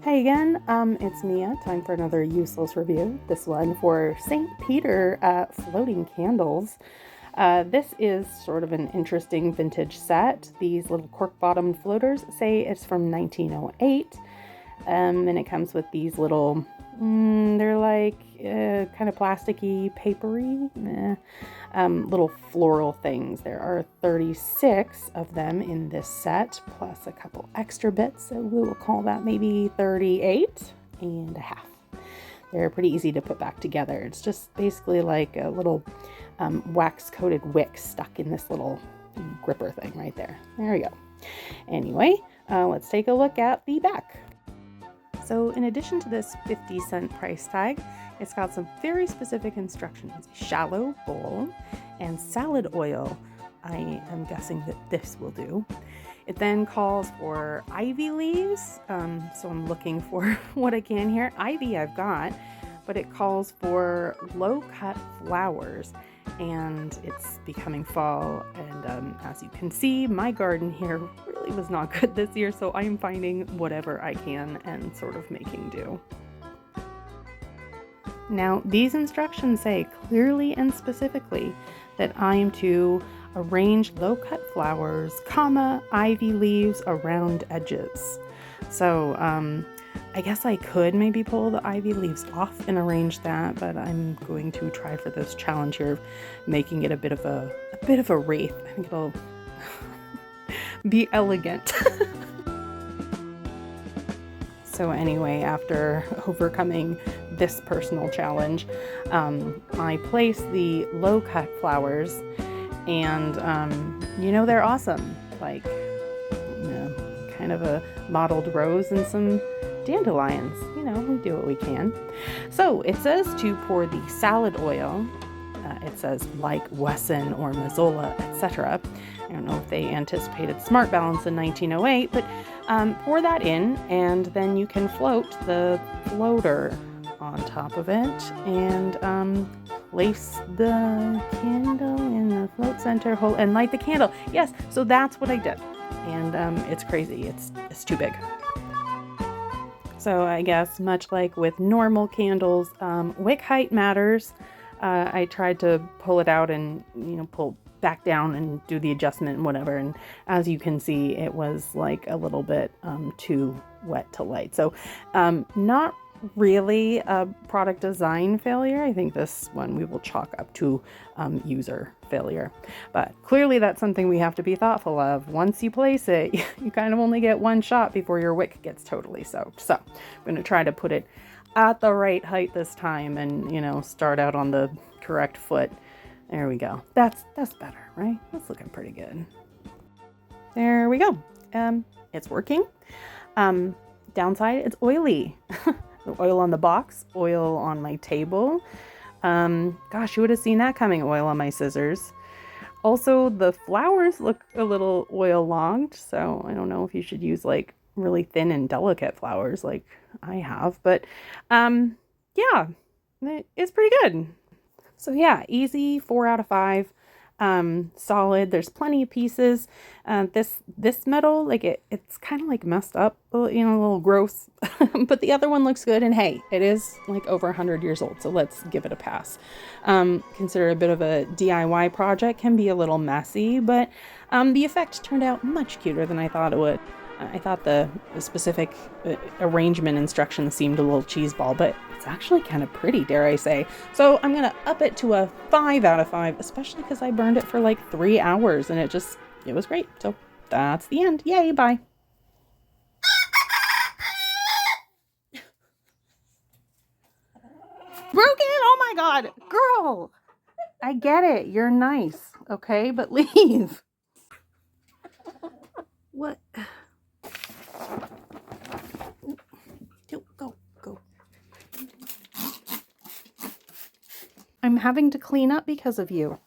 Hey again, it's Mia. Time for another useless review. This one for St. Peter floating candles. This is sort of an interesting vintage set. These little cork-bottomed floaters say it's from 1908, and it comes with these little, they're like kind of plasticky, papery, little floral things. There are 36 of them in this set, plus a couple extra bits, so we will call that maybe 38 and a half. They're pretty easy to put back together. It's just basically like a little wax-coated wick stuck in this little gripper thing right there. There we go. Anyway, let's take a look at the back. So in addition to this 50-cent price tag, it's got some very specific instructions. Shallow bowl and salad oil. I am guessing that this will do. It then calls for ivy leaves. So I'm looking for what I can here. Ivy I've got, but it calls for low-cut flowers. And it's becoming fall, and as you can see, my garden here really was not good this year, so I am finding whatever I can and sort of making do. Now, these instructions say clearly and specifically that I am to arrange low-cut flowers, ivy leaves around edges. So, I guess I could maybe pull the ivy leaves off and arrange that, but I'm going to try for this challenge here of making it a bit of a wreath. I think it'll be elegant. So anyway, after overcoming this personal challenge, I place the low-cut flowers, and they're awesome. Like, kind of a mottled rose and some dandelions. We do what we can. So it says to pour the salad oil. It says like Wesson or Mazzola, etc. I don't know if they anticipated smart balance in 1908, but pour that in, and then you can float the floater on top of it and place the candle in the float center hole and light the candle. Yes, so that's what I did. And it's crazy. It's too big. So I guess much like with normal candles, wick height matters. I tried to pull it out and pull back down and do the adjustment and whatever. And as you can see, it was like a little bit too wet to light. So not really a product design failure. I think this one we will chalk up to user failure. But clearly that's something we have to be thoughtful of. Once you place it, you kind of only get one shot before your wick gets totally soaked. So I'm going to try to put it at the right height this time and, start out on the correct foot. There we go. That's better, right? That's looking pretty good. There we go. It's working. Downside, it's oily. The oil on the box, oil on my table. Gosh, you would have seen that coming, oil on my scissors. Also, the flowers look a little oil-logged, so I don't know if you should use like really thin and delicate flowers like I have. But yeah, it's pretty good. So yeah, easy, 4 out of 5. Solid. There's plenty of pieces. This metal, like it's kind of like messed up, a little gross, but the other one looks good. And hey, it is like over 100 years old, so let's give it a pass. Consider a bit of a DIY project, can be a little messy, but the effect turned out much cuter than I thought it would. I thought the specific arrangement instructions seemed a little cheeseball, but it's actually kind of pretty, dare I say. So I'm going to up it to a 5 out of 5, especially because I burned it for like 3 hours and it was great. So that's the end. Yay, bye. Broken? Oh my God. Girl, I get it. You're nice. Okay, but leave. What? Go. I'm having to clean up because of you.